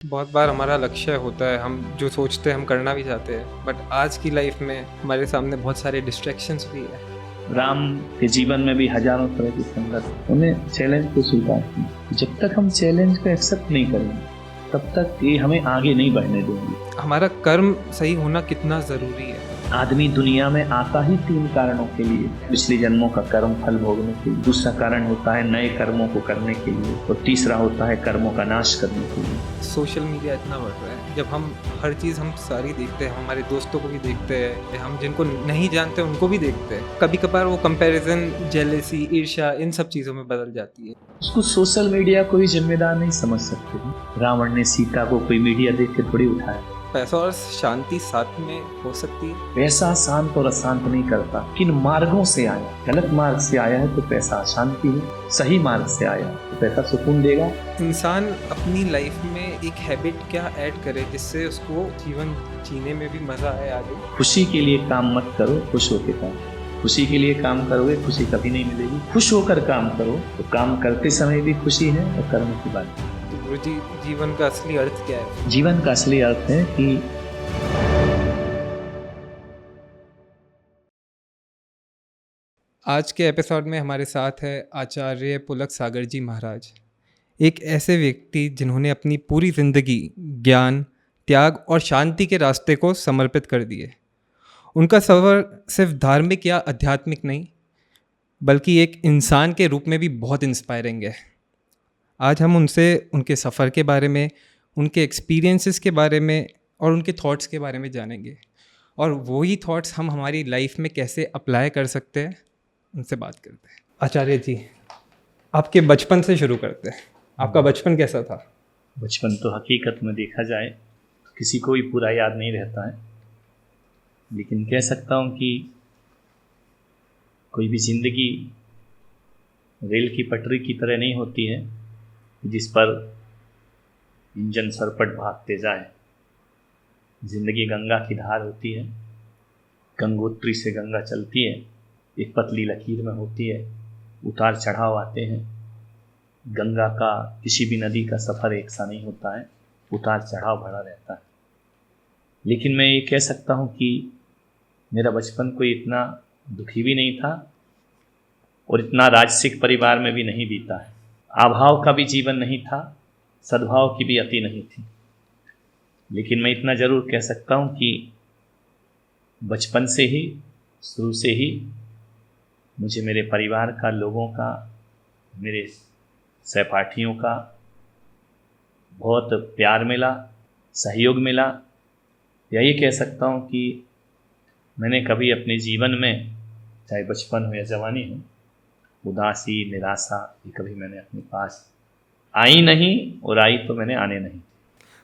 बहुत बार हमारा लक्ष्य होता है, हम जो सोचते हैं हम करना भी चाहते हैं, बट आज की लाइफ में हमारे सामने बहुत सारे डिस्ट्रैक्शंस भी है। राम के जीवन में भी हजारों तरह की संघर्ष, उन्हें चैलेंज को स्वीकार किया। जब तक हम चैलेंज को एक्सेप्ट नहीं करेंगे तब तक ये हमें आगे नहीं बढ़ने देंगे। हमारा कर्म सही होना कितना ज़रूरी है। आदमी दुनिया में आता ही 3 कारणों के लिए, पिछले जन्मों का कर्म फल भोगने के लिए, दूसरा कारण होता है नए कर्मों को करने के लिए, और तीसरा होता है कर्मों का नाश करने के लिए। सोशल मीडिया इतना बढ़ रहा है, जब हम हर चीज़ हम सारी देखते हैं, हमारे दोस्तों को भी देखते हैं, हम जिनको नहीं जानते उनको भी देखते हैं। कभी कभार वो कंपैरिजन, जेलेसी, ईर्ष्या इन सब चीज़ों में बदल जाती है। उसको सोशल मीडिया को ही जिम्मेदार नहीं समझ सकते। रावण ने सीता को कोई मीडिया देख के थोड़ी उठाया। पैसा और शांति साथ में हो सकती है। पैसा शांत और अशांत नहीं करता, किन मार्गों से आया। गलत मार्ग से आया है तो पैसा अशांति है, सही मार्ग से आया तो पैसा सुकून देगा। इंसान अपनी लाइफ में एक हैबिट क्या ऐड करे जिससे उसको जीवन जीने में भी मजा आए आगे। खुशी के लिए काम मत करो, खुश होकर काम। खुशी के लिए काम करोगे खुशी कभी नहीं मिलेगी। खुश होकर काम करो तो काम करते समय भी खुशी है और कर्म की बात। तो गुरुजी, जीवन का असली अर्थ क्या है? जीवन का असली अर्थ है कि आज के एपिसोड में हमारे साथ है आचार्य पुलक सागर जी महाराज, एक ऐसे व्यक्ति जिन्होंने अपनी पूरी जिंदगी ज्ञान, त्याग और शांति के रास्ते को समर्पित कर दिए। उनका सफ़र सिर्फ धार्मिक या आध्यात्मिक नहीं, बल्कि एक इंसान के रूप में भी बहुत इंस्पायरिंग है। आज हम उनसे उनके सफ़र के बारे में, उनके एक्सपीरियंसेस के बारे में और उनके थॉट्स के बारे में जानेंगे, और वही थॉट्स हम हमारी लाइफ में कैसे अप्लाई कर सकते हैं उनसे बात करते हैं। आचार्य जी, आपके बचपन से शुरू करते हैं। आपका बचपन कैसा था? बचपन तो हकीकत में देखा जाए तो किसी को भी पूरा याद नहीं रहता है, लेकिन कह सकता हूँ कि कोई भी जिंदगी रेल की पटरी की तरह नहीं होती है जिस पर इंजन सरपट भागते जाए। जिंदगी गंगा की धार होती है, गंगोत्री से गंगा चलती है, एक पतली लकीर में होती है, उतार चढ़ाव आते हैं। गंगा का, किसी भी नदी का सफ़र एक सा नहीं होता है, उतार चढ़ाव भरा रहता है। लेकिन मैं ये कह सकता हूँ कि मेरा बचपन कोई इतना दुखी भी नहीं था और इतना राजसिक परिवार में भी नहीं बीता है। अभाव का भी जीवन नहीं था, सद्भाव की भी अति नहीं थी। लेकिन मैं इतना ज़रूर कह सकता हूँ कि बचपन से ही, शुरू से ही मुझे मेरे परिवार का, लोगों का, मेरे सहपाठियों का बहुत प्यार मिला, सहयोग मिला। यही कह सकता हूँ कि मैंने कभी अपने जीवन में, चाहे बचपन हो या जवानी हो, उदासी, निराशा ये कभी मैंने अपने पास आई नहीं, और आई तो मैंने आने नहीं।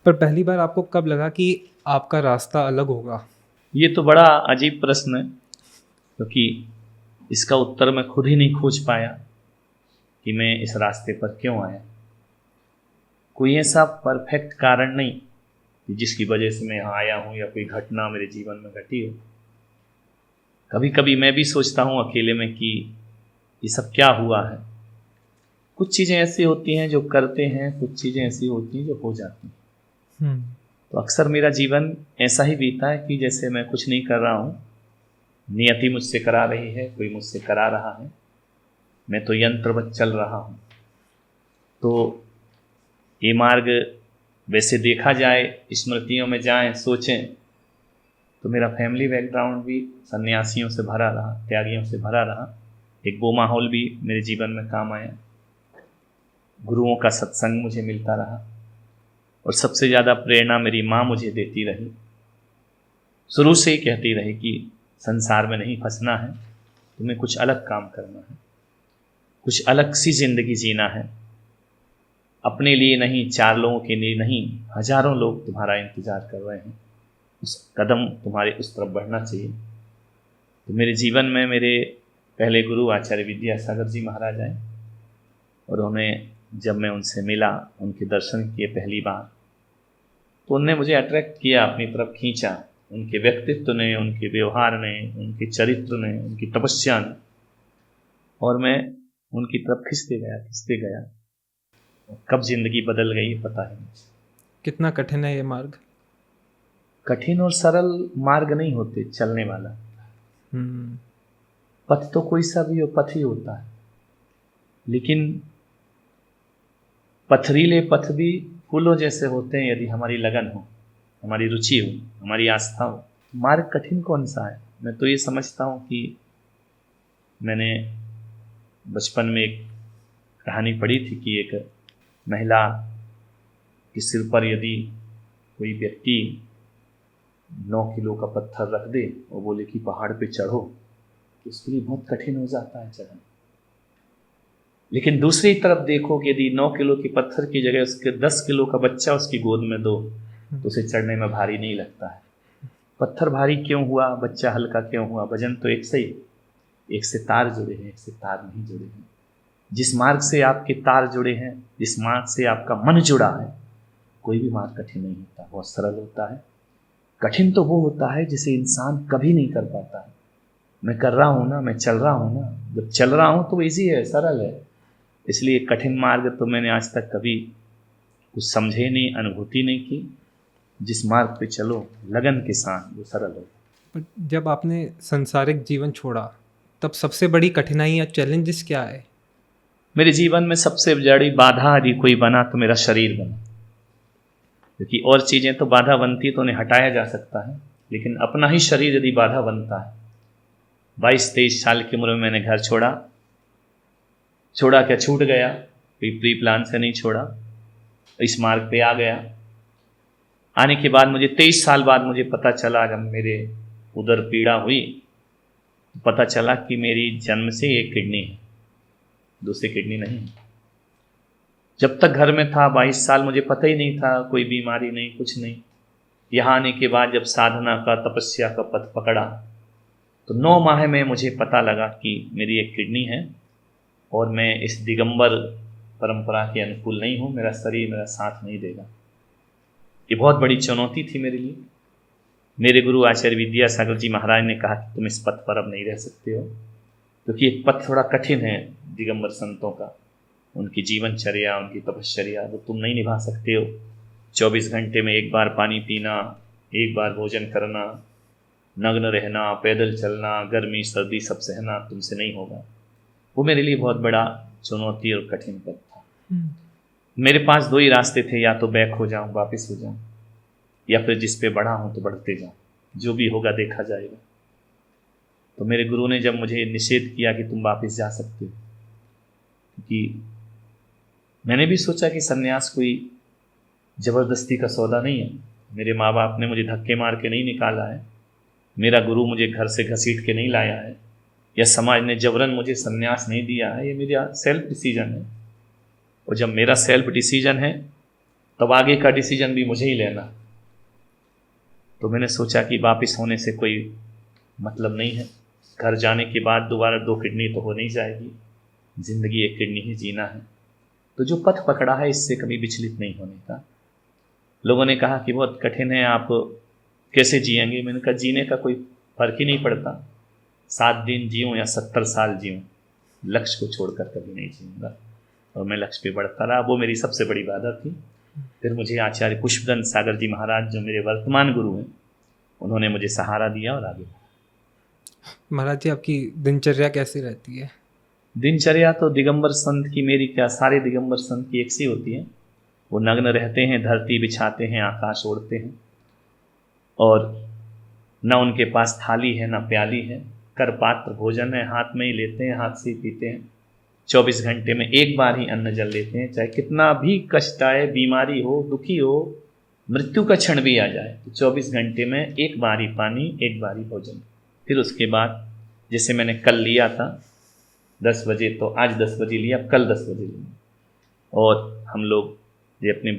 पर पहली बार आपको कब लगा कि आपका रास्ता अलग होगा? ये तो बड़ा अजीब प्रश्न है, क्योंकि इसका उत्तर मैं खुद ही नहीं खोज पाया कि मैं इस रास्ते पर क्यों आया। कोई ऐसा परफेक्ट कारण नहीं कि जिसकी वजह से मैं यहाँ आया हूँ या कोई घटना मेरे जीवन में घटी हो। कभी कभी मैं भी सोचता हूँ अकेले में कि ये सब क्या हुआ है। कुछ चीज़ें ऐसी होती हैं जो करते हैं, कुछ चीज़ें ऐसी होती हैं जो हो जाती हैं। तो अक्सर मेरा जीवन ऐसा ही बीता है कि जैसे मैं कुछ नहीं कर रहा हूँ, नियति मुझसे करा रही है, कोई मुझसे करा रहा है, मैं तो यंत्रवत चल रहा हूँ। तो ये मार्ग वैसे देखा जाए, स्मृतियों में जाएं, सोचें तो मेरा फैमिली बैकग्राउंड भी सन्यासियों से भरा रहा, त्यागियों से भरा रहा। एक वो माहौल भी मेरे जीवन में काम आया। गुरुओं का सत्संग मुझे मिलता रहा, और सबसे ज़्यादा प्रेरणा मेरी माँ मुझे देती रही। शुरू से ही कहती रही कि संसार में नहीं फंसना है, तुम्हें कुछ अलग काम करना है, कुछ अलग सी जिंदगी जीना है। अपने लिए नहीं, 4 लोगों के लिए नहीं, हजारों लोग तुम्हारा इंतजार कर रहे हैं, उस कदम तुम्हारे उस तरफ बढ़ना चाहिए। तो मेरे जीवन में मेरे पहले गुरु आचार्य विद्यासागर जी महाराज आए, और उन्हें जब मैं उनसे मिला, उनके दर्शन किए पहली बार, तो उनने मुझे अट्रैक्ट किया, अपनी तरफ खींचा। उनके व्यक्तित्व ने, उनके व्यवहार ने, उनके चरित्र ने, उनकी तपस्या ने, और मैं उनकी तरफ खिंचते गया। कब जिंदगी बदल गई पता है नहीं। कितना कठिन है ये मार्ग? कठिन और सरल मार्ग नहीं होते चलने वाला। हम्म। पथ तो कोई सा भी हो, पथ ही होता है। लेकिन पथरीले पथ भी फूलों जैसे होते हैं यदि हमारी लगन हो, हमारी रुचि हो, हमारी आस्था हो। मार्ग कठिन कौन सा है? मैं तो ये समझता हूँ कि मैंने बचपन में एक कहानी पढ़ी थी कि एक महिला के सिर पर यदि कोई व्यक्ति 9 किलो का पत्थर रख दे और बोले कि पहाड़ पे चढ़ो, तो उसके लिए बहुत कठिन हो जाता है चढ़ना। लेकिन दूसरी तरफ देखो कि यदि 9 किलो के पत्थर की जगह उसके 10 किलो का बच्चा उसकी गोद में दो, तो उसे चढ़ने में भारी नहीं लगता है। पत्थर भारी क्यों हुआ, बच्चा हल्का क्यों हुआ? वजन तो एक से ही, एक से तार जुड़े हैं, एक से तार नहीं जुड़े हैं। जिस मार्ग से आपके तार जुड़े हैं, जिस मार्ग से आपका मन जुड़ा है, कोई भी मार्ग कठिन नहीं होता, बहुत सरल होता है। कठिन तो वो होता है जिसे इंसान कभी नहीं कर पाता है। मैं कर रहा हूँ ना, मैं चल रहा हूँ ना, जब चल रहा हूँ तो ईजी है, सरल है। इसलिए कठिन मार्ग तो मैंने आज तक कभी कुछ समझे नहीं, अनुभूति नहीं की। जिस मार्ग पे चलो लगन के साथ, वो सरल हो। पर जब आपने संसारिक जीवन छोड़ा, तब सबसे बड़ी कठिनाई या चैलेंजेस क्या है? मेरे जीवन में सबसे बड़ी बाधा यदि कोई बना तो मेरा शरीर बना। क्योंकि और चीज़ें तो बाधा बनती तो उन्हें हटाया जा सकता है, लेकिन अपना ही शरीर यदि बाधा बनता है। 22-23 साल की उम्र में मैंने घर छोड़ा। छोड़ा क्या, छूट गया, कोई प्री प्लान से नहीं छोड़ा, इस मार्ग पे आ गया। आने के बाद मुझे 23 साल बाद मुझे पता चला, जब मेरे उधर पीड़ा हुई, पता चला कि मेरी जन्म से एक किडनी है, दूसरी किडनी नहीं। जब तक घर में था 22 साल मुझे पता ही नहीं था, कोई बीमारी नहीं, कुछ नहीं। यहाँ आने के बाद जब साधना का, तपस्या का पथ पकड़ा, तो 9 माह में मुझे पता लगा कि मेरी एक किडनी है और मैं इस दिगंबर परंपरा के अनुकूल नहीं हूँ, मेरा शरीर मेरा साथ नहीं देगा। ये बहुत बड़ी चुनौती थी मेरे लिए। मेरे गुरु आचार्य विद्यासागर जी महाराज ने कहा कि तुम इस पथ पर अब नहीं रह सकते हो, क्योंकि एक पथ थोड़ा कठिन है दिगंबर संतों का, उनकी जीवनचर्या, उनकी तपश्चर्या, वो तुम नहीं निभा सकते हो। 24 घंटे में एक बार पानी पीना, एक बार भोजन करना, नग्न रहना, पैदल चलना, गर्मी सर्दी सब सहना तुमसे नहीं होगा। वो मेरे लिए बहुत बड़ा चुनौती और कठिन पथ था। मेरे पास 2 ही रास्ते थे, या तो बैक हो जाऊं, वापस हो जाऊं, या फिर जिस पे बढ़ा हूं तो बढ़ते जाऊं, जो भी होगा देखा जाएगा। तो मेरे गुरु ने जब मुझे निषेध किया कि तुम वापस जा सकते हो, क्योंकि मैंने भी सोचा कि सन्यास कोई ज़बरदस्ती का सौदा नहीं है। मेरे माँ बाप ने मुझे धक्के मार के नहीं निकाला है, मेरा गुरु मुझे घर से घसीट के नहीं लाया है, या समाज ने जबरन मुझे सन्यास नहीं दिया है। ये मेरा सेल्फ डिसीजन है, और जब मेरा सेल्फ डिसीजन है तब आगे का डिसीजन भी मुझे ही लेना। तो मैंने सोचा कि वापस होने से कोई मतलब नहीं है। घर जाने के बाद दोबारा 2 किडनी तो हो नहीं जाएगी, जिंदगी एक किडनी ही जीना है। तो जो पथ पकड़ा है इससे कभी विचलित नहीं होने का। लोगों ने कहा कि बहुत कठिन है, आप कैसे जिएंगे? मैंने कहा जीने का कोई फर्क ही नहीं पड़ता, 7 दिन जीऊँ या 70 साल जीऊँ, लक्ष्य को छोड़कर कभी नहीं जीऊँगा। और मैं लक्ष्य पे बढ़ता रहा, वो मेरी सबसे बड़ी बाधा थी। फिर मुझे आचार्य पुष्पदंत सागर जी महाराज, जो मेरे वर्तमान गुरु हैं, उन्होंने मुझे सहारा दिया और आगे। महाराज जी, आपकी दिनचर्या कैसी रहती है? दिनचर्या तो दिगंबर संत की, मेरी क्या, सारे दिगंबर संत की एक सी होती है। वो नग्न रहते हैं, धरती बिछाते हैं, आकाश ओढ़ते हैं, और न उनके पास थाली है न प्याली है, कर पात्र भोजन है, हाथ में ही लेते हैं, हाथ से ही पीते हैं। 24 घंटे में एक बार ही अन्न जल लेते हैं, चाहे कितना भी कष्ट आए, बीमारी हो, दुखी हो, मृत्यु का क्षण भी आ जाए, तो 24 घंटे में एक बार ही पानी, एक बार ही भोजन। फिर उसके बाद जैसे मैंने कल लिया था 10 बजे, तो आज 10 बजे लिया, कल 10 बजे लिया। और हम लोग ये अपने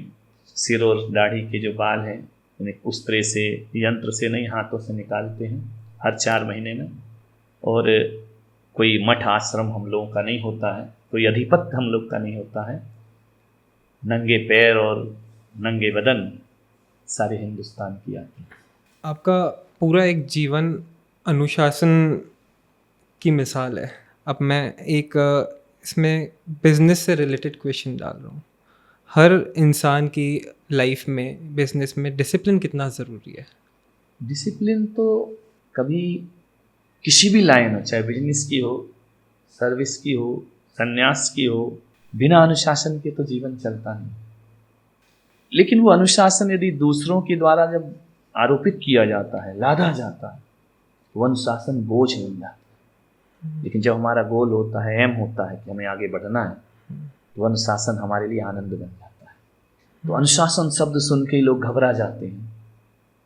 सिर और दाढ़ी के जो बाल हैं उन्हें उस तरह से, यंत्र से नहीं, हाथों से निकालते हैं हर 4 महीने में। और कोई मठ आश्रम हम लोगों का नहीं होता है, कोई अधिपत्य हम लोग का नहीं होता है। नंगे पैर और नंगे बदन सारे हिंदुस्तान की आती है। आपका पूरा एक जीवन अनुशासन की मिसाल है। अब मैं एक इसमें बिजनेस से रिलेटेड क्वेश्चन डाल रहा हूँ। हर इंसान की लाइफ में, बिजनेस में डिसिप्लिन कितना ज़रूरी है? डिसिप्लिन तो कभी किसी भी लाइन हो, चाहे बिजनेस की हो, सर्विस की हो, संन्यास की हो, बिना अनुशासन के तो जीवन चलता नहीं। लेकिन वो अनुशासन यदि दूसरों के द्वारा जब आरोपित किया जाता है, लादा जाता है, वो अनुशासन बोझ बन जाता है। लेकिन जब हमारा गोल होता है, एम होता है कि हमें आगे बढ़ना है, तो अनुशासन हमारे लिए आनंद बन जाता है। तो अनुशासन शब्द सुन के ही लोग घबरा जाते हैं।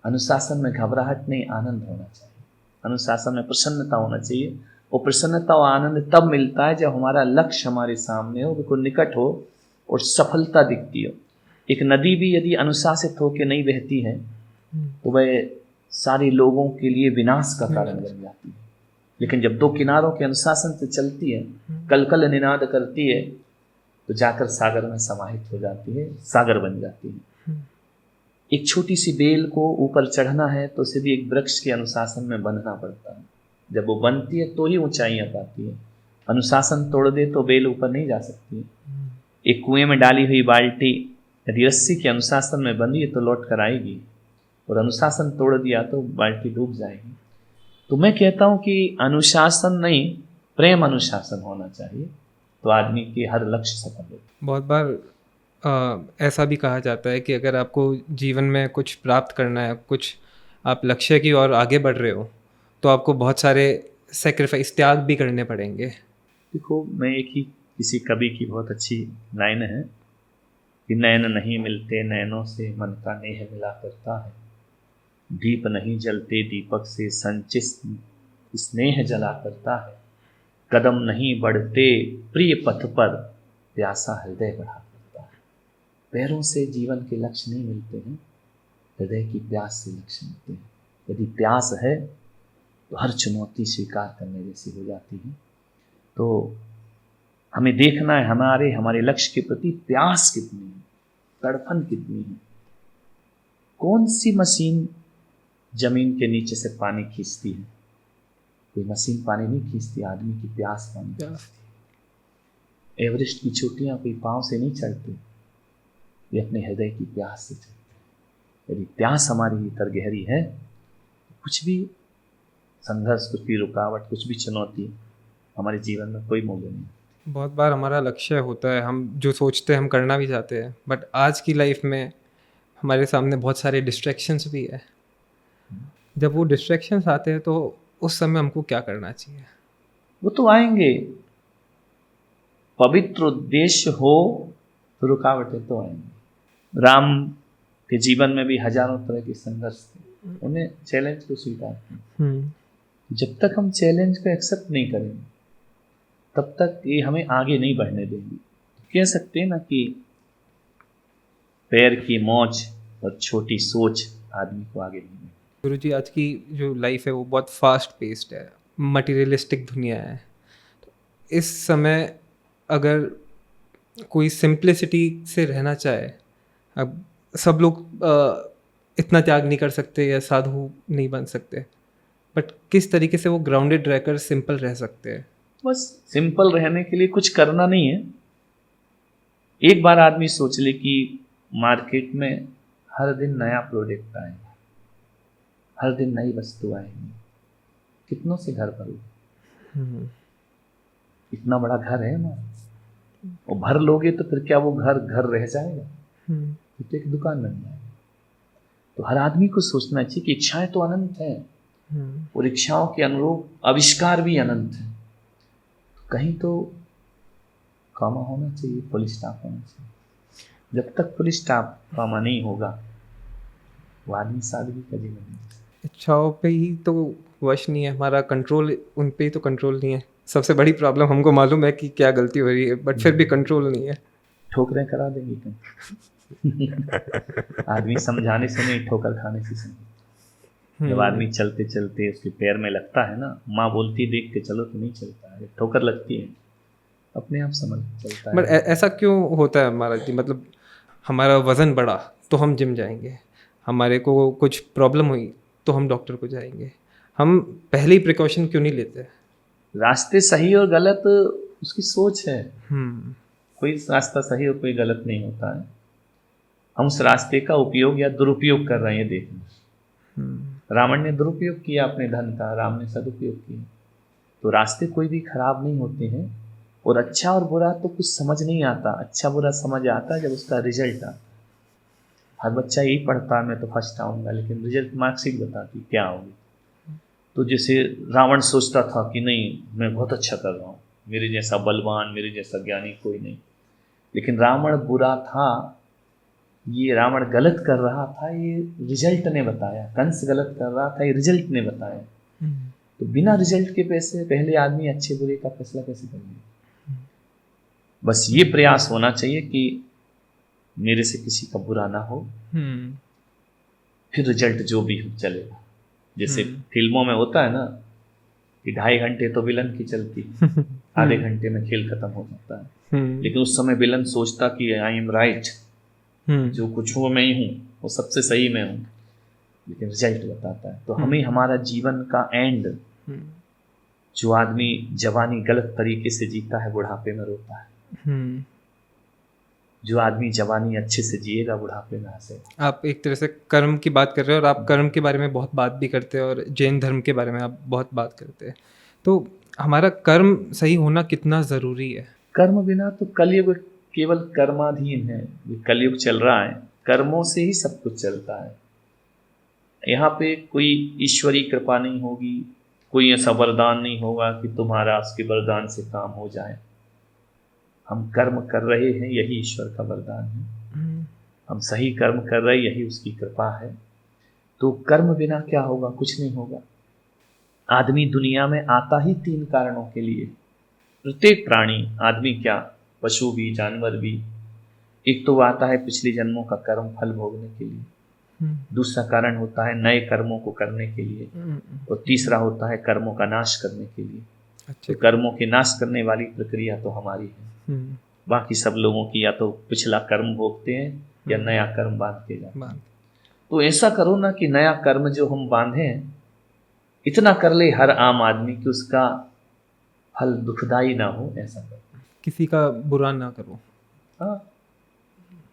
अनुशासन में घबराहट नहीं, आनंद होना चाहिए। अनुशासन में प्रसन्नता होना चाहिए। वो प्रसन्नता और आनंद तब मिलता है जब हमारा लक्ष्य हमारे सामने हो, बिल्कुल निकट हो और सफलता दिखती हो। एक नदी भी यदि अनुशासित होकर नहीं बहती है तो वह सारे लोगों के लिए विनाश का कारण बन जाती है। लेकिन जब दो किनारों के अनुशासन से चलती है, कलकल निनाद करती है, तो जाकर सागर में समाहित हो जाती है, सागर बन जाती है। एक छोटी सी बेल को ऊपर चढ़ना है तो सीधी एक वृक्ष के अनुशासन में बंधना पड़ता है। जब वो बनती है तो ही ऊंचाइयां पाती है। अनुशासन तोड़ दे तो बेल ऊपर नहीं जा सकती है। एक कुएं में डाली हुई बाल्टी यदि रस्सी के अनुशासन में बंधी है तो लौट कर आएगी, और अनुशासन तोड़ दिया तो बाल्टी डूब जाएगी। तो मैं कहता हूं कि अनुशासन नहीं, प्रेम अनुशासन होना चाहिए, तो आदमी के हर लक्ष्य सफल होता है। बहुत बार ऐसा भी कहा जाता है कि अगर आपको जीवन में कुछ प्राप्त करना है, कुछ आप लक्ष्य की ओर आगे बढ़ रहे हो, तो आपको बहुत सारे सेक्रीफाइस, त्याग भी करने पड़ेंगे। देखो, मैं एक ही किसी कवि की बहुत अच्छी लाइन है कि नैन नहीं मिलते नैनों से मन का नेह मिला करता है, दीप नहीं जलते दीपक से संचित स्नेह जला करता है, कदम नहीं बढ़ते प्रिय पथ पर प्यासा हृदय बढ़ा करता है। पैरों से जीवन के लक्ष्य नहीं मिलते हैं, हृदय की प्यास से लक्ष्य मिलते हैं। यदि प्यास है तो हर चुनौती स्वीकार करने जैसी हो जाती है। तो हमें देखना है हमारे लक्ष्य के प्रति प्यास कितनी है, तड़पन कितनी है। कौन सी मशीन जमीन के नीचे से पानी खींचती है? कोई मशीन पानी नहीं खींचती, आदमी की प्यास पानी खींचती है। एवरेस्ट की चोटियां कोई पांव से नहीं चढ़ती, ये अपने हृदय की प्यास से चढ़ती है। यदि प्यास हमारी भीतर गहरी है तो कुछ भी संघर्ष, कुछ भी रुकावट, कुछ भी चुनौती हमारे जीवन में कोई मूल्य नहीं। बहुत बार हमारा लक्ष्य होता है, हम जो सोचते हैं हम करना भी चाहते हैं, बट आज की लाइफ में हमारे सामने बहुत सारे डिस्ट्रैक्शंस भी है। जब वो डिस्ट्रैक्शंस आते हैं तो उस समय हमको क्या करना चाहिए? वो तो आएंगे, पवित्र उद्देश्य हो तो रुकावटें तो आएंगी। राम के जीवन में भी हजारों तरह के संघर्ष थे, उन्हें चैलेंज को स्वीकार किया। जब तक हम चैलेंज को एक्सेप्ट नहीं करेंगे तब तक ये हमें आगे नहीं बढ़ने देंगे। कह सकते हैं ना कि पैर की मौज और छोटी सोच आदमी को आगे नहीं बढ़े। गुरुजी, आज की जो लाइफ है वो बहुत फास्ट पेस्ड है, मटेरियलिस्टिक दुनिया है। तो इस समय अगर कोई सिंप्लिसिटी से रहना चाहे, अब सब लोग इतना त्याग नहीं कर सकते या साधु नहीं बन सकते, बट किस तरीके से वो ग्राउंडेड रहकर सिंपल रह सकते हैं? बस सिंपल रहने के लिए कुछ करना नहीं है। एक बार आदमी सोच ले कि मार्केट में हर दिन नया प्रोडक्ट आएगा, हर दिन नई वस्तु आएगी, कितनों से घर भरोगे? इतना बड़ा घर है हमारा, वो भर लोगे तो फिर क्या वो घर घर रह जाएगा? तो एक दुकान बन जाएगी। तो हर आदमी को सोचना चाहिए कि इच्छाएं तो अनंत है और इच्छाओं के अनुरूप आविष्कार भी अनंत है। कहीं तो कामा होना चाहिए, फुल स्टॉप होना चाहिए। जब तक फुल स्टॉप कामा नहीं होगा वो आदमी सादगी का जीवन नहीं। इच्छाओं पे ही तो वश नहीं है हमारा, कंट्रोल उन पे ही तो कंट्रोल नहीं है। सबसे बड़ी प्रॉब्लम, हमको मालूम है कि क्या गलती हो रही है बट फिर भी कंट्रोल नहीं है। ठोकरें करा देंगे तुम। आदमी समझाने से नहीं, ठोकर खाने से समझ। जब आदमी चलते चलते उसके पैर में लगता है ना, माँ बोलती देख के चलो तो नहीं चलता है, ठोकर लगती है अपने आप समझ चलता है। बट ऐसा क्यों होता है हमारा जी? मतलब हमारा वज़न बढ़ा तो हम जिम जाएंगे, हमारे को कुछ प्रॉब्लम हुई तो हम डॉक्टर को जाएंगे, हम पहले ही प्रिकॉशन क्यों नहीं लेते? रास्ते सही और गलत उसकी सोच है। कोई रास्ता सही और कोई गलत नहीं होता है, हम उस रास्ते का उपयोग या दुरुपयोग कर रहे हैं देखना। रावण ने दुरुपयोग किया अपने धन का, राम ने सदुपयोग किया। तो रास्ते कोई भी खराब नहीं होते हैं, और अच्छा और बुरा तो कुछ समझ नहीं आता, अच्छा बुरा समझ आता है जब उसका रिजल्ट आता है। हर बच्चा यही पढ़ता है मैं तो फर्स्ट आऊँगा, लेकिन रिजल्ट मार्कशीट बताती क्या होगी। तो जैसे रावण सोचता था कि नहीं मैं बहुत अच्छा कर रहा हूँ, मेरे जैसा बलवान, मेरे जैसा ज्ञानी कोई नहीं, लेकिन रावण बुरा था, ये रावण गलत कर रहा था, ये रिजल्ट ने बताया। कंस गलत कर रहा था, ये रिजल्ट ने बताया। तो बिना रिजल्ट के पैसे पहले आदमी अच्छे बुरे का फैसला कैसे करेंगे। बस ये प्रयास होना चाहिए कि मेरे से किसी का बुरा ना हो, फिर रिजल्ट जो भी हो चलेगा। जैसे फिल्मों में होता है ना कि 2.5 घंटे तो विलन की चलती है, आधे घंटे में खेल खत्म हो जाता है। लेकिन उस समय विलन सोचता कि आई एम राइट, जो कुछ हूँ मैं ही हूँ, वो सबसे सही मैं हूँ, लेकिन रिजल्ट बताता है। तो हमें हमारा जीवन का एंड, जो आदमी जवानी गलत तरीके से जीता है बुढ़ापे में रोता है, जो आदमी जवानी अच्छे से जिएगा बुढ़ापे में हंसेगा। आप एक तरह से कर्म की बात कर रहे हो, और आप कर्म के बारे में बहुत बात भी करते हैं, और जैन धर्म के बारे में आप बहुत बात करते हैं। तो हमारा कर्म सही होना कितना ज़रूरी है? कर्म बिना तो कलयुग केवल कर्माधीन है, ये कलयुग चल रहा है, कर्मों से ही सब कुछ चलता है। यहाँ पे कोई ईश्वरी कृपा नहीं होगी, कोई ऐसा वरदान नहीं होगा कि तुम्हारा उसके वरदान से काम हो जाए। हम कर्म कर रहे हैं, यही ईश्वर का वरदान है। हम सही कर्म कर रहे, यही उसकी कृपा है। तो कर्म बिना क्या होगा, कुछ नहीं होगा। आदमी दुनिया में आता ही 3 कारणों के लिए। प्रत्येक प्राणी, आदमी क्या, पशु भी, जानवर भी, एक तो आता है पिछले जन्मों का कर्म फल भोगने के लिए, दूसरा कारण होता है नए कर्मों को करने के लिए, और तीसरा होता है कर्मों का नाश करने के लिए। तो कर्मों के नाश करने वाली प्रक्रिया तो हमारी है। बाकी सब लोगों की या तो पिछला कर्म भोगते हैं या नया कर्म बांध के जाते हैं। तो ऐसा करो ना कि नया कर्म जो हम बांधे हैं, इतना कर ले हर आम आदमी कि उसका फल दुखदाई ना हो। ऐसा करो, किसी का बुरा ना करो। हाँ,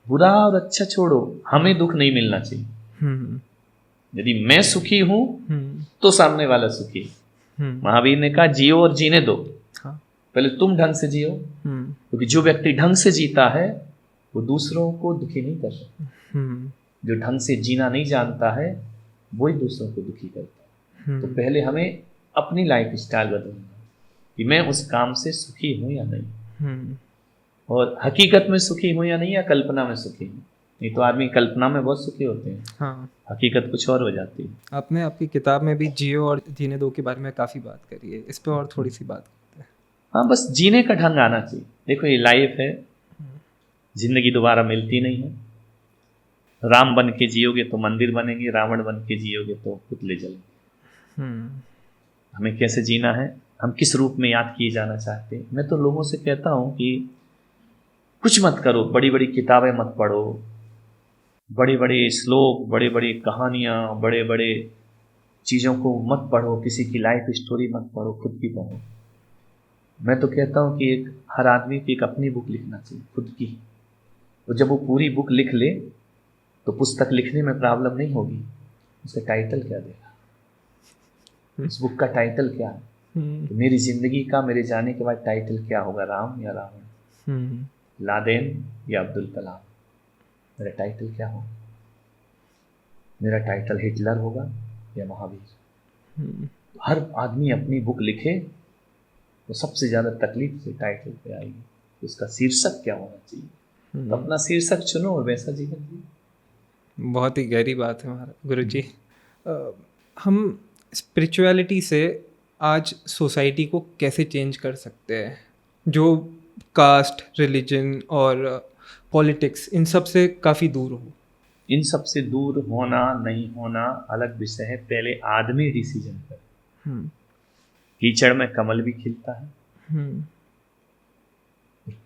बुरा और अच्छा छोड़ो, हमें दुख नहीं मिलना चाहिए। यदि मैं सुखी हूं तो सामने वाला सुखी है। महावीर ने कहा जियो और जीने दो। हाँ। पहले तुम ढंग से जियो, क्योंकि जो व्यक्ति ढंग से जीता है वो दूसरों को दुखी नहीं कर सकता। जो ढंग से जीना नहीं जानता है वही दूसरों को दुखी करता है। तो पहले हमें अपनी लाइफ स्टाइल बदलना कि मैं उस काम से सुखी हूं या नहीं, और हकीकत में सुखी हूं या नहीं, या कल्पना में सुखी हूं। नहीं तो आदमी कल्पना में बहुत सुखी होते हैं, हाँ, हकीकत कुछ और हो जाती है। आपने आपकी किताब में भी जियो और जीने दो के बारे में काफ़ी बात करी है, इस पर और थोड़ी सी बात करते हैं। हाँ, बस जीने का ढंग आना चाहिए। देखो ये लाइफ है, जिंदगी दोबारा मिलती नहीं है। राम बन के जियोगे तो मंदिर बनेंगे, रावण बन के जियोगे तो पुतले जलेंगे। हमें कैसे जीना है, हम किस रूप में याद किए जाना चाहते हैं। मैं तो लोगों से कहता हूँ कि कुछ मत करो, बड़ी बड़ी किताबें मत पढ़ो, बड़े बड़े श्लोक, बड़े बड़े कहानियाँ, बड़े बड़े चीज़ों को मत पढ़ो, किसी की लाइफ स्टोरी मत पढ़ो, खुद की पढ़ो। मैं तो कहता हूँ कि एक हर आदमी की एक अपनी बुक लिखना चाहिए, खुद की। और जब वो पूरी बुक लिख ले तो पुस्तक लिखने में प्रॉब्लम नहीं होगी। उसका टाइटल क्या देगा, उस बुक का टाइटल क्या है, तो मेरी जिंदगी का मेरे जाने के बाद टाइटल क्या होगा, राम या रावण, लादेन या अब्दुल कलाम। मेरा टाइटल क्या होगा, मेरा टाइटल हिटलर होगा या महावीर। हर आदमी अपनी बुक लिखे तो सबसे ज़्यादा तकलीफ से टाइटल पे आएगी, उसका शीर्षक क्या होना चाहिए। तो अपना शीर्षक चुनो और वैसा जीवन जियो। बहुत ही गहरी बात है हमारा गुरुजी। हम स्पिरिचुअलिटी से आज सोसाइटी को कैसे चेंज कर सकते हैं, जो कास्ट, रिलीजन और पॉलिटिक्स इन सब से काफ़ी दूर हो। इन सब से दूर होना नहीं होना अलग विषय है, पहले आदमी डिसीजन करे। कीचड़ में कमल भी खिलता है,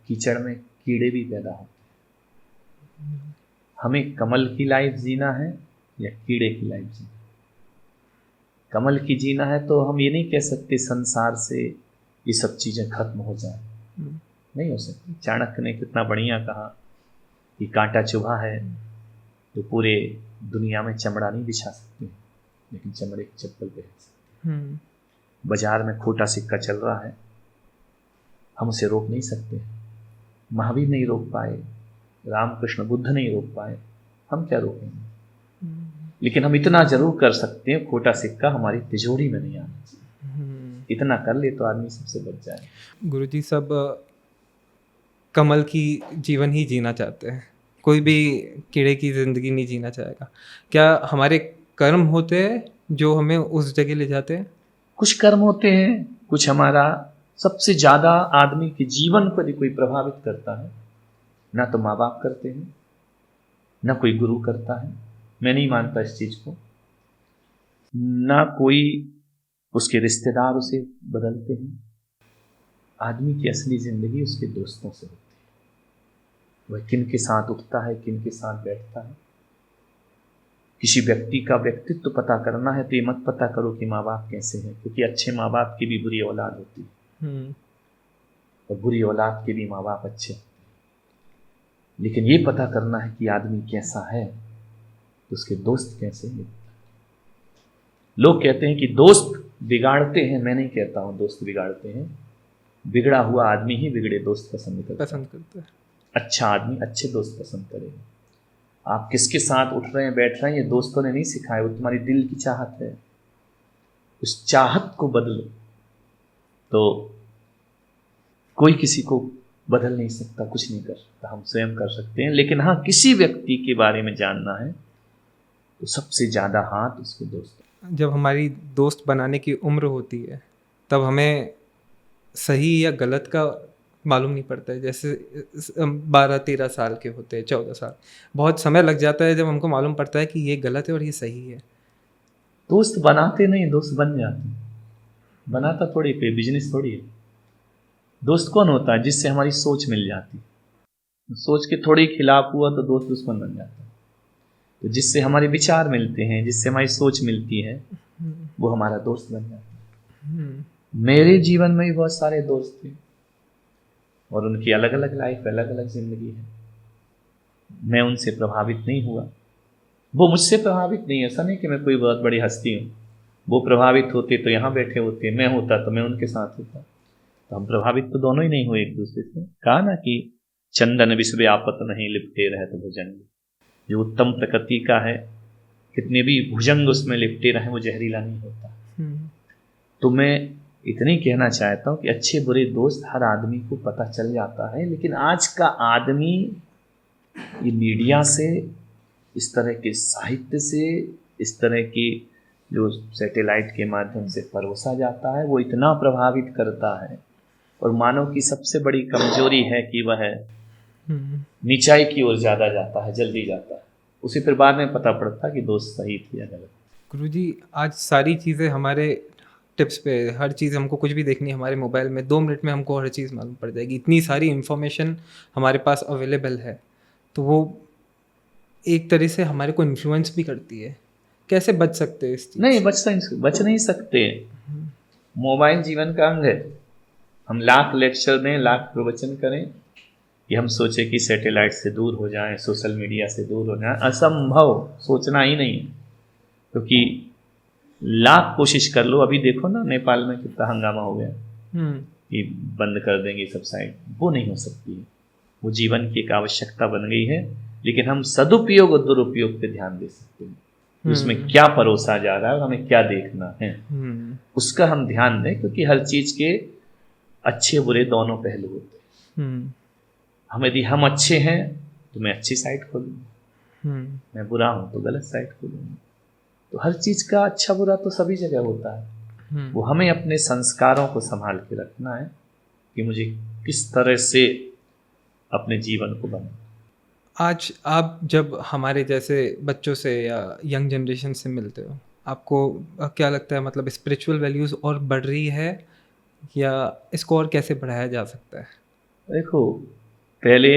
कीचड़ में कीड़े भी पैदा होते हैं। हमें कमल की लाइफ जीना है या कीड़े की लाइफ जीना। कमल की जीना है तो हम ये नहीं कह सकते संसार से ये सब चीज़ें खत्म हो जाए, नहीं हो सकती। चाणक्य ने कितना बढ़िया कहा कि कांटा चुभा है तो पूरे दुनिया में चमड़ा नहीं बिछा सकते, लेकिन चमड़े की चप्पल पहन सकते। बाजार में खोटा सिक्का चल रहा है, हम उसे रोक नहीं सकते। महावीर नहीं रोक पाए, रामकृष्ण बुद्ध नहीं रोक पाए, हम क्या रोकेंगे। लेकिन हम इतना जरूर कर सकते हैं, खोटा सिक्का हमारी तिजोरी में नहीं आना चाहिए। इतना कर ले तो आदमी सबसे बच जाए। गुरुजी सब कमल की जीवन ही जीना चाहते हैं, कोई भी कीड़े की ज़िंदगी नहीं जीना चाहेगा। क्या हमारे कर्म होते हैं जो हमें उस जगह ले जाते हैं? कुछ कर्म होते हैं, कुछ हमारा सबसे ज्यादा आदमी के जीवन को यदि कोई प्रभावित करता है, ना तो माँ बाप करते हैं, ना कोई गुरु करता है, मैं नहीं मानता इस चीज को, ना कोई उसके रिश्तेदार उसे बदलते हैं। आदमी की असली जिंदगी उसके दोस्तों से होती है। वह किन के साथ उठता है, किन के साथ बैठता है। किसी व्यक्ति का व्यक्तित्व पता करना है तो ये मत पता करो कि माँ बाप कैसे हैं, क्योंकि अच्छे माँ बाप की भी बुरी औलाद होती है और बुरी औलाद के भी माँ बाप अच्छे होते हैं। लेकिन ये पता करना है कि आदमी कैसा है तो उसके दोस्त कैसे हैं। लोग कहते हैं कि दोस्त बिगाड़ते हैं, मैं नहीं कहता हूं दोस्त बिगाड़ते हैं। बिगड़ा हुआ आदमी ही बिगड़े दोस्त पसंद करता है। अच्छा आदमी अच्छे दोस्त पसंद करेगा। आप किसके साथ उठ रहे हैं, बैठ रहे हैं, ये दोस्तों ने नहीं सिखाया, वो तुम्हारी दिल की चाहत है। उस चाहत को बदलो तो कोई किसी को बदल नहीं सकता, कुछ नहीं कर सकता, हम स्वयं कर सकते हैं। लेकिन हाँ, किसी व्यक्ति के बारे में जानना है तो सबसे ज्यादा हाथ उसके दोस्त। जब हमारी दोस्त बनाने की उम्र होती है तब हमें सही या गलत का मालूम नहीं पड़ता है। जैसे 12-13 साल के होते हैं, 14 साल, बहुत समय लग जाता है जब हमको मालूम पड़ता है कि ये गलत है और ये सही है। दोस्त बनाते नहीं, दोस्त बन जाते। बनाता थोड़ी, कोई बिजनेस थोड़ी है। दोस्त कौन होता है? जिससे हमारी सोच मिल जाती। सोच के थोड़ी खिलाफ हुआ तो दोस्त दुश्मन बन जाता है। तो जिससे हमारे विचार मिलते हैं, जिससे हमारी सोच मिलती है, वो हमारा दोस्त बन जाता है। मेरे जीवन में भी बहुत सारे दोस्त थे और उनकी अलग अलग लाइफ, अलग अलग जिंदगी है। मैं उनसे प्रभावित नहीं हुआ, वो मुझसे प्रभावित नहीं। ऐसा नहीं कि मैं कोई बहुत बड़ी हस्ती हूँ। वो प्रभावित होते तो यहाँ बैठे होते, मैं होता तो मैं उनके साथ होता। तो हम प्रभावित तो दोनों ही नहीं हुए एक दूसरे से। कहा ना कि चंदन विश्व आपत नहीं लिपटे रहे तो भुजंग। जो उत्तम प्रकृति का है, कितने भी भुजंग उसमें लिपटे रहे, वो जहरीला नहीं होता। तो मैं इतनी कहना चाहता हूँ कि अच्छे बुरे दोस्त हर आदमी को पता चल जाता है। लेकिन आज का आदमी ये मीडिया से, इस तरह के साहित्य से, इस तरह की जो सैटेलाइट के माध्यम से परोसा जाता है, वो इतना प्रभावित करता है। और मानव की सबसे बड़ी कमजोरी है कि वह नीचाई की ओर ज़्यादा जाता है, जल्दी जाता है। उसे फिर बाद में पता पड़ता है कि दोस्त सही थे या गलत। गुरुजी, आज सारी चीज़ें हमारे टिप्स पे, हर चीज़ हमको कुछ भी देखनी है हमारे मोबाइल में, 2 मिनट में हमको हर चीज़ मालूम पड़ जाएगी। इतनी सारी इन्फॉर्मेशन हमारे पास अवेलेबल है, तो वो एक तरह से हमारे को इन्फ्लुएंस भी करती है। कैसे बच सकते हैं इस चीज़? नहीं, बच नहीं सकते। मोबाइल जीवन का अंग है। हम लाख लेक्चर दें, लाख प्रवचन करें कि हम सोचे कि सैटेलाइट से दूर हो जाएं, सोशल मीडिया से दूर हो जाएं, असंभव, सोचना ही नहीं है। क्योंकि लाख कोशिश कर लो, अभी देखो ना नेपाल में कितना हंगामा हो गया कि बंद कर देंगे सब साइट। वो नहीं हो सकती है, वो जीवन की एक आवश्यकता बन गई है। लेकिन हम सदुपयोग और दुरुपयोग पे ध्यान दे सकते हैं, उसमें क्या परोसा जा रहा है और हमें क्या देखना है, उसका हम ध्यान दें। क्योंकि हर चीज के अच्छे बुरे दोनों पहलू होते हैं। यदि हम अच्छे हैं तो मैं अच्छी साइट खोलूंगा, मैं बुरा हूं तो गलत साइट खोलूंगा। तो हर चीज का अच्छा बुरा तो सभी जगह होता है। वो हमें अपने संस्कारों को संभाल के रखना है कि मुझे किस तरह से अपने जीवन को बनाना। आज आप जब हमारे जैसे बच्चों से या यंग जनरेशन से मिलते हो, आपको क्या लगता है, मतलब स्पिरिचुअल वैल्यूज़ और बढ़ रही है या इसको और कैसे बढ़ाया जा सकता है? देखो, पहले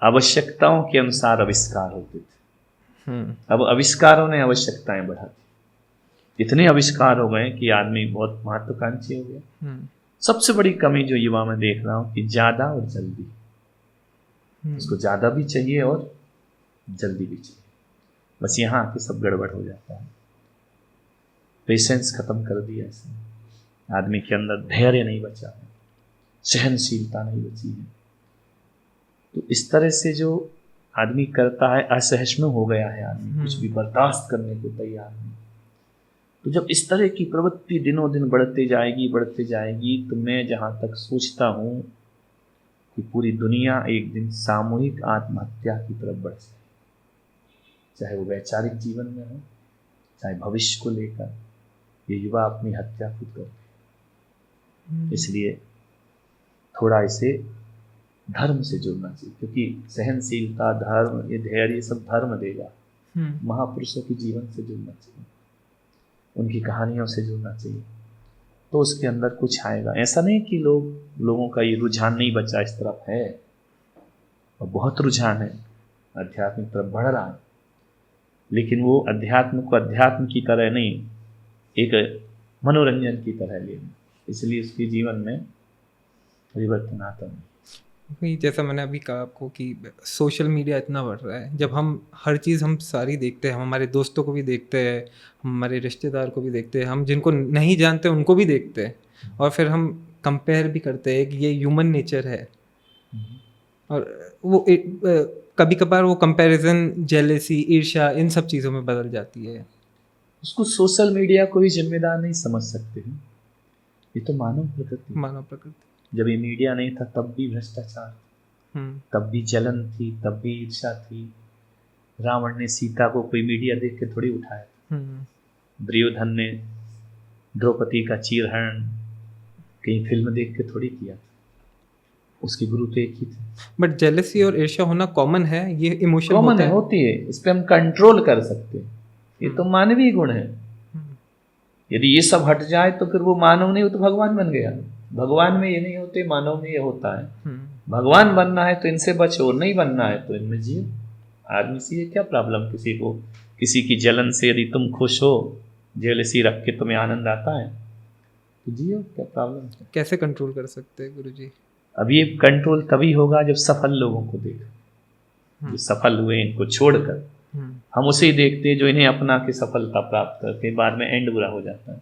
आवश्यकताओं के अनुसार आविष्कार होते थे, अब आविष्कारों ने आवश्यकताएं बढ़ा दी। इतने आविष्कार हो गए कि आदमी बहुत महत्वाकांक्षी हो गया। सबसे बड़ी कमी जो युवा में देख रहा हूं कि ज्यादा और जल्दी, उसको ज्यादा भी चाहिए और जल्दी भी चाहिए। बस यहाँ आके सब गड़बड़ हो जाता है। पेशेंस खत्म कर दिया इसने, आदमी के अंदर धैर्य नहीं बचा है, सहनशीलता नहीं बची है। तो इस तरह से जो आदमी करता है, असहिष्णु हो गया है आदमी, कुछ भी बर्दाश्त करने को तैयार नहीं। तो जब इस तरह की प्रवृत्ति दिनों दिन बढ़ते जाएगी, तो मैं जहाँ तक सोचता हूँ कि पूरी दुनिया एक दिन सामूहिक आत्महत्या की तरफ बढ़ जाए, चाहे वो वैचारिक जीवन में हो, चाहे भविष्य को लेकर, ये युवा अपनी हत्या खुद करते। इसलिए थोड़ा इसे धर्म से जुड़ना चाहिए, क्योंकि सहनशीलता, धर्म, ये धैर्य, ये सब धर्म देगा। महापुरुषों के जीवन से जुड़ना चाहिए, उनकी कहानियों से जुड़ना चाहिए, तो उसके अंदर कुछ आएगा। ऐसा नहीं कि लोगों का ये रुझान नहीं बचा, इस तरफ है और बहुत रुझान है, आध्यात्मिक तरफ बढ़ रहा है, लेकिन वो अध्यात्म को अध्यात्म की तरह नहीं, एक मनोरंजन की तरह लेना, इसलिए उसके जीवन में परिवर्तन आता नहीं। वही जैसा मैंने अभी कहा आपको कि सोशल मीडिया इतना बढ़ रहा है, जब हम हर चीज़ हम सारी देखते हैं, हम हमारे दोस्तों को भी देखते हैं, हमारे रिश्तेदार को भी देखते हैं, हम जिनको नहीं जानते उनको भी देखते हैं, और फिर हम कंपेयर भी करते हैं कि ये ह्यूमन नेचर है। और वो कभी कभार वो कंपैरिजन, जेलेसी, ईर्ष्या, इन सब चीज़ों में बदल जाती है। उसको सोशल मीडिया को ही जिम्मेदार नहीं समझ सकते हैं, ये तो मानव प्रकृति। जब ये मीडिया नहीं था तब भी भ्रष्टाचार, तब भी जलन थी, तब भी ईर्ष्या थी। रावण ने सीता को कोई मीडिया देख के थोड़ी उठाया, दुर्योधन ने द्रौपदी का चीरहरण कहीं फिल्म देख के थोड़ी किया, उसके गुरु तो एक ही थे। बट जेलेसी और ईर्ष्या होना कॉमन है, ये इमोशन कॉमन है, होती है, इस पे हम कंट्रोल कर सकते हैं, ये तो मानवीय गुण है। यदि ये सब हट जाए तो फिर वो मानव नहीं, वो तो भगवान बन गया। भगवान में ये नहीं होते, मानव में ये होता है। भगवान बनना है तो इनसे बचो, नहीं बनना है तो इनमें जियो। आदमी से ये क्या प्रॉब्लम, किसी को किसी की जलन से यदि तुम खुश हो, जेलसी रख के तुम्हें आनंद आता है तो जियो, क्या प्रॉब्लम है। कैसे कंट्रोल कर सकते हैं गुरुजी? अब ये कंट्रोल तभी होगा जब सफल लोगों को देखो, जो सफल हुए इनको छोड़कर। हम उसे ही देखते हैं जो इन्हें अपना के सफलता प्राप्त करके बाद में एंड बुरा हो जाता है।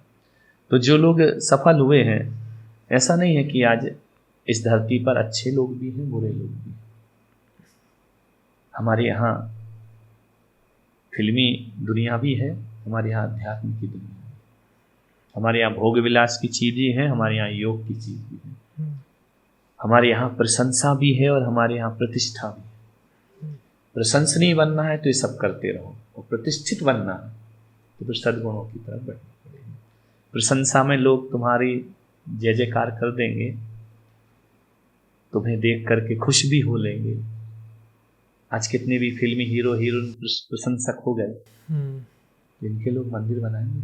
तो जो लोग सफल हुए हैं, ऐसा नहीं है कि आज इस धरती पर अच्छे लोग भी हैं, बुरे लोग भी हैं। हमारे यहाँ फिल्मी दुनिया भी है, हमारे यहाँ अध्यात्म की दुनिया है, हमारे यहाँ भोग विलास की चीज़ें हैं, हमारे यहाँ योग की चीज़ भी है, हमारे यहाँ प्रशंसा भी है और हमारे यहाँ प्रतिष्ठा भी है। प्रशंसनीय बनना है तो ये सब करते रहो, और प्रतिष्ठित बनना है तो फिर सद्गुणों की तरफ बढ़ना पड़ेगा। प्रशंसा में लोग तुम्हारी जय जयकार कर देंगे, तुम्हें देख करके खुश भी हो लेंगे। आज कितने भी फिल्मी हीरो हीरोइन प्रशंसक हो गए, इनके लोग मंदिर बनाएंगे,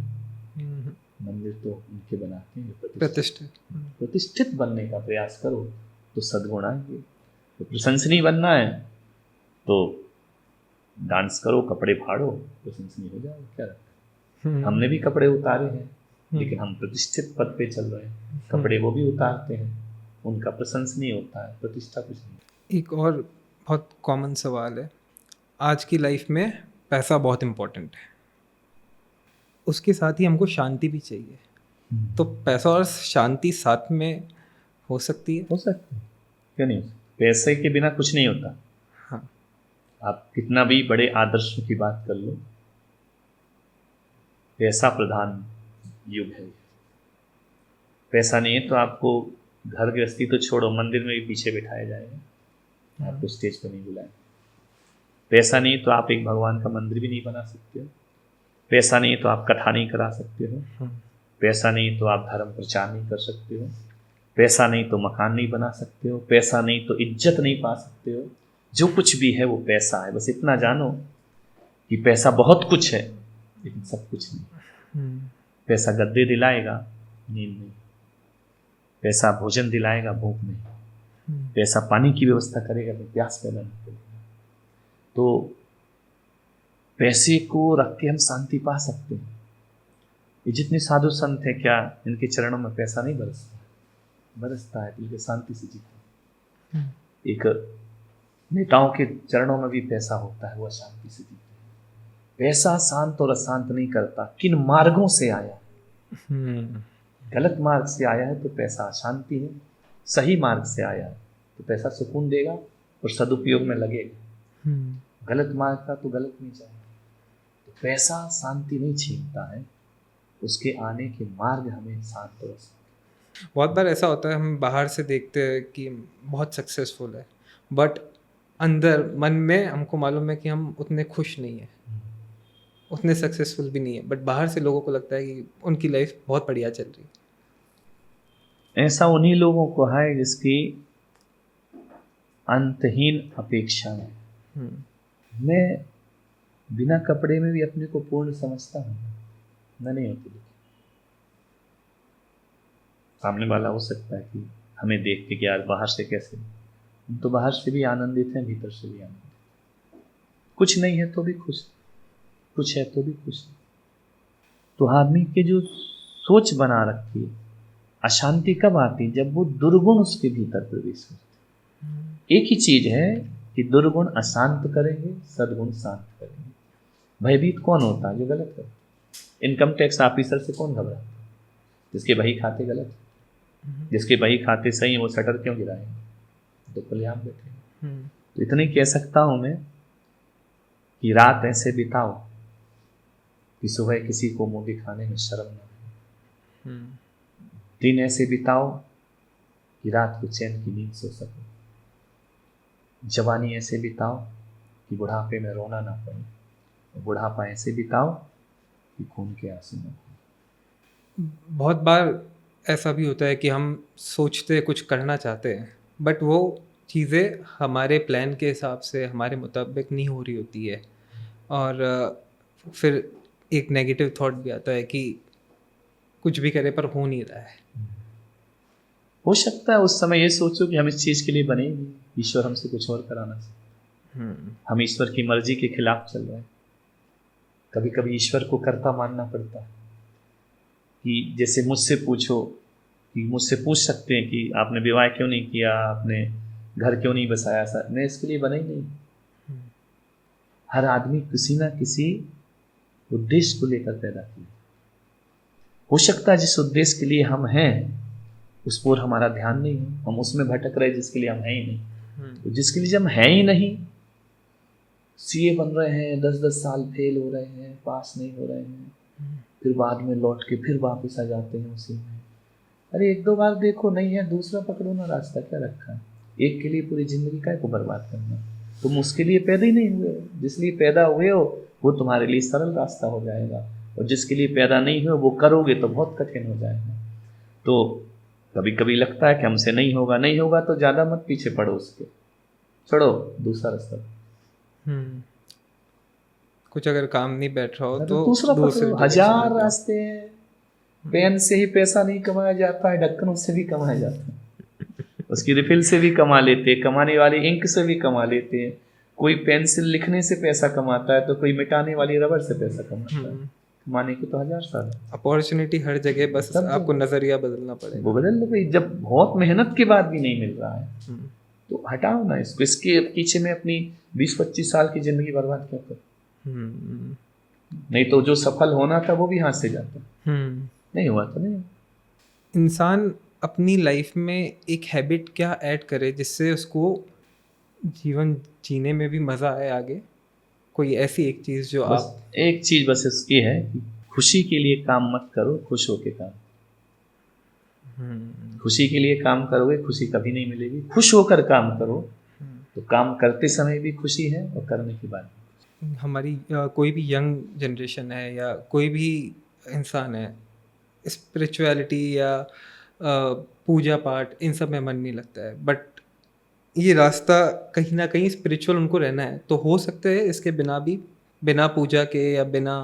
मंदिर तो उनके बनाते हैं। प्रतिष्ठित बनने का प्रयास करो तो सद्गुण आएंगे। तो प्रशंसनीय बनना है तो डांस करो, कपड़े फाड़ो, प्रशंसनीय हो जाओ, क्या रखा। हमने भी कपड़े उतारे हैं, लेकिन हम प्रतिष्ठित पद पे चल रहे हैं। कपड़े वो भी उतारते हैं, उनका प्रशंसनीय होता है, प्रतिष्ठा कुछ नहीं। एक और बहुत कॉमन सवाल है, आज की लाइफ में पैसा बहुत इम्पोर्टेंट है, उसके साथ ही हमको शांति भी चाहिए, तो पैसा और शांति साथ में हो सकती है? हो सकती है, क्यों नहीं। पैसे के बिना कुछ नहीं होता। हाँ, आप कितना भी बड़े आदर्शों की बात कर लो, पैसा प्रधान युग है। पैसा नहीं है तो आपको घर गृहस्थी तो छोड़ो, मंदिर में भी पीछे बिठाया जाएगा, आपको स्टेज पर नहीं बुलाएंगे। पैसा नहीं तो आप एक भगवान का मंदिर भी नहीं बना सकते हो। पैसा नहीं तो आप कथा नहीं करा सकते हो। पैसा नहीं तो आप धर्म प्रचार नहीं कर सकते हो। पैसा नहीं तो मकान नहीं बना सकते हो। पैसा नहीं तो इज्जत नहीं पा सकते हो। जो कुछ भी है वो पैसा है। बस इतना जानो कि पैसा बहुत कुछ है, लेकिन सब कुछ नहीं। पैसा गद्दे दिलाएगा, नींद नहीं। पैसा भोजन दिलाएगा, भूख नहीं। पैसा पानी की व्यवस्था करेगा तो प्यास पैदा नहीं करेगा। तो पैसे को रख के हम शांति पा सकते हैं। ये जितने साधु संत हैं, क्या इनके चरणों में पैसा नहीं बरसता? बरसता है, दिल के शांति से जीते हैं। एक नेताओं के चरणों में भी पैसा होता है, वो अशांति से जीते हैं। पैसा शांत और अशांत नहीं करता, किन मार्गों से आया। गलत मार्ग से आया है तो पैसा अशांति है, सही मार्ग से आया है तो पैसा सुकून देगा और सदुपयोग में लगेगा। गलत मार्ग का तो गलत नहीं जाएगा। तो पैसा शांति नहीं छीनता है, उसके आने के मार्ग हमें शांत और बहुत बार ऐसा होता है, हम बाहर से देखते हैं कि बहुत सक्सेसफुल है, बट अंदर मन में हमको मालूम है कि हम उतने खुश नहीं हैं, उतने सक्सेसफुल भी नहीं है, बट बाहर से लोगों को लगता है कि उनकी लाइफ बहुत बढ़िया चल रही है। ऐसा उन्हीं लोगों को है जिसकी अंतहीन अपेक्षा है। मैं बिना कपड़े में भी अपने को पूर्ण समझता हूँ, मैं नहीं होती। सामने वाला हो सकता है कि हमें देख के कि यार बाहर से कैसे, हम तो बाहर से भी आनंदित हैं, भीतर से भी आनंदित। कुछ नहीं है तो भी खुश, कुछ है तो भी खुश। तो आदमी के जो सोच बना रखी है, अशांति कब आती? जब वो दुर्गुण उसके भीतर प्रवेश करते। एक ही चीज है कि दुर्गुण अशांत करेंगे, सद्गुण शांत करेंगे। भयभीत कौन होता है? जो गलत है। इनकम टैक्स ऑफिसर से कौन घबराता है? जिसके बही खाते गलत है। जिसके बही खाते सही है, वो शटर क्यों गिराएंगे? तो खुलेआम बैठे। तो इतना ही कह सकता हूं मैं कि रात ऐसे बिताओ कि सुबह किसी को मुंह दिखाने में शर्म न आए। दिन ऐसे बिताओ कि रात को चैन की नींद सो सको। जवानी ऐसे बिताओ कि बुढ़ापे में रोना ना पड़े। बुढ़ापा ऐसे बिताओ कि खून के आंसू न हो। बहुत बार ऐसा भी होता है कि हम सोचते कुछ करना चाहते हैं, बट वो चीज़ें हमारे प्लान के हिसाब से हमारे मुताबिक नहीं हो रही होती है, और फिर एक नेगेटिव थॉट भी आता है कि कुछ भी करे पर हो नहीं रहा है। हो सकता है उस समय ये सोचो कि हम इस चीज़ के लिए बने ही नहीं, ईश्वर हमसे कुछ और कराना चाहिए। हम ईश्वर की मर्जी के खिलाफ चल रहे हैं। कभी कभी ईश्वर को कर्ता मानना पड़ता है कि जैसे मुझसे पूछो, कि मुझसे पूछ सकते हैं कि आपने विवाह क्यों नहीं किया, आपने घर क्यों नहीं बसाया। सर मैं इसके लिए बना ही नहीं। हर आदमी किसी ना किसी उद्देश्य को लेकर पैदा किया। हो सकता है जिस उद्देश्य के लिए हम हैं उस पर हमारा ध्यान नहीं है, हम उसमें भटक रहे जिसके लिए हम हैं ही नहीं। तो जिसके लिए हम हैं ही नहीं, सीए बन रहे हैं, 10-10 साल फेल हो रहे हैं, पास नहीं हो रहे हैं, फिर बाद में लौट के फिर वापस आ जाते हैं उसी में। अरे एक दो बार देखो, नहीं है दूसरा पकड़ो ना रास्ता, क्या रखा है? एक के लिए पूरी जिंदगी का को बर्बाद करना। तुम उसके लिए पैदा ही नहीं हुए। जिस लिए पैदा हुए हो वो तुम्हारे लिए सरल रास्ता हो जाएगा, और जिसके लिए पैदा नहीं हुए वो करोगे तो बहुत कठिन हो जाएगा। तो कभी कभी लगता है कि हमसे नहीं होगा, नहीं होगा तो ज़्यादा मत पीछे पड़ो उसके, छोड़ो दूसरा रास्ता। कुछ अगर काम नहीं बैठ रहा हो तो दूसरा पकड़ो। हजार रास्ते हैं। पेन से ही पैसा नहीं कमाया जाता है, ढक्कनों से भी कमाया जाता है। उसकी रिफिल से भी कमा लेते हैं, कमाने वाली इंक से भी कमा लेते हैं। कोई पेंसिल लिखने से पैसा कमाता है तो कोई मिटाने वाली रबर से पैसा कमाता है। कमाने की तो हजार साल है। अपॉर्चुनिटी हर जगह, बस आपको नजरिया बदलना पड़ेगा। वो बदल लो भाई। जब बहुत मेहनत के बाद भी नहीं मिल रहा है तो हटाओ ना इसको। इसके पीछे में अपनी 20-25 साल की जिंदगी बर्बाद क्यों कर? नहीं तो जो सफल होना था वो भी हाथ से जाता। नहीं हुआ तो नहीं। इंसान अपनी लाइफ में एक हैबिट क्या ऐड करे जिससे उसको जीवन जीने में भी मज़ा आए आगे? कोई ऐसी एक चीज़ जो आप एक चीज़ बस इसकी है कि खुशी के लिए काम मत करो, खुश होके काम। खुशी के लिए काम करोगे खुशी कभी नहीं मिलेगी। खुश होकर काम करो तो काम करते समय भी खुशी है और करने के बाद। हमारी कोई भी यंग जनरेशन है या कोई भी इंसान है, स्पिरिचुअलिटी या पूजा पाठ इन सब में मन नहीं लगता है, बट ये रास्ता कहीं ना कहीं स्पिरिचुअल उनको रहना है, तो हो सकते हैं इसके बिना भी, बिना पूजा के या बिना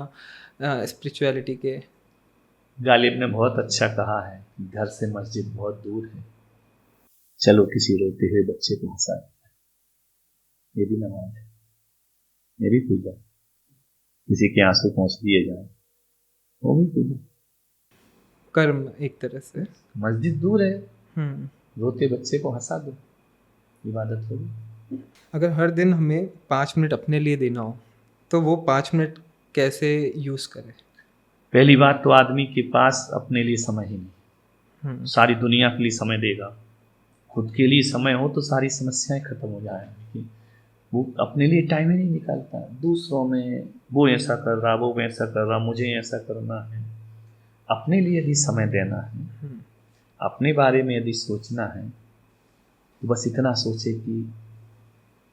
स्पिरिचुअलिटी के। गालिब ने बहुत अच्छा कहा है, घर से मस्जिद बहुत दूर है, चलो किसी रोते हुए बच्चे को हंसा। ये भी नमाज है, ये भी पूजा। किसी के आंसू पहुंच दिए जाए वो भी पूजा, कर्म एक तरह से। मस्जिद दूर है रोते बच्चे को हंसा दो, इबादत होगी। अगर हर दिन हमें 5 मिनट अपने लिए देना हो तो वो 5 मिनट कैसे यूज़ करें? पहली बात तो आदमी के पास अपने लिए समय ही नहीं, सारी दुनिया के लिए समय देगा, खुद के लिए समय हो तो सारी समस्याएं खत्म हो जाएंगी। वो अपने लिए टाइम ही नहीं निकालता, दूसरों में वो ऐसा कर रहा, वो वैसा कर रहा, मुझे ऐसा करना है। अपने लिए यदि समय देना है, अपने बारे में यदि सोचना है, तो बस इतना सोचे कि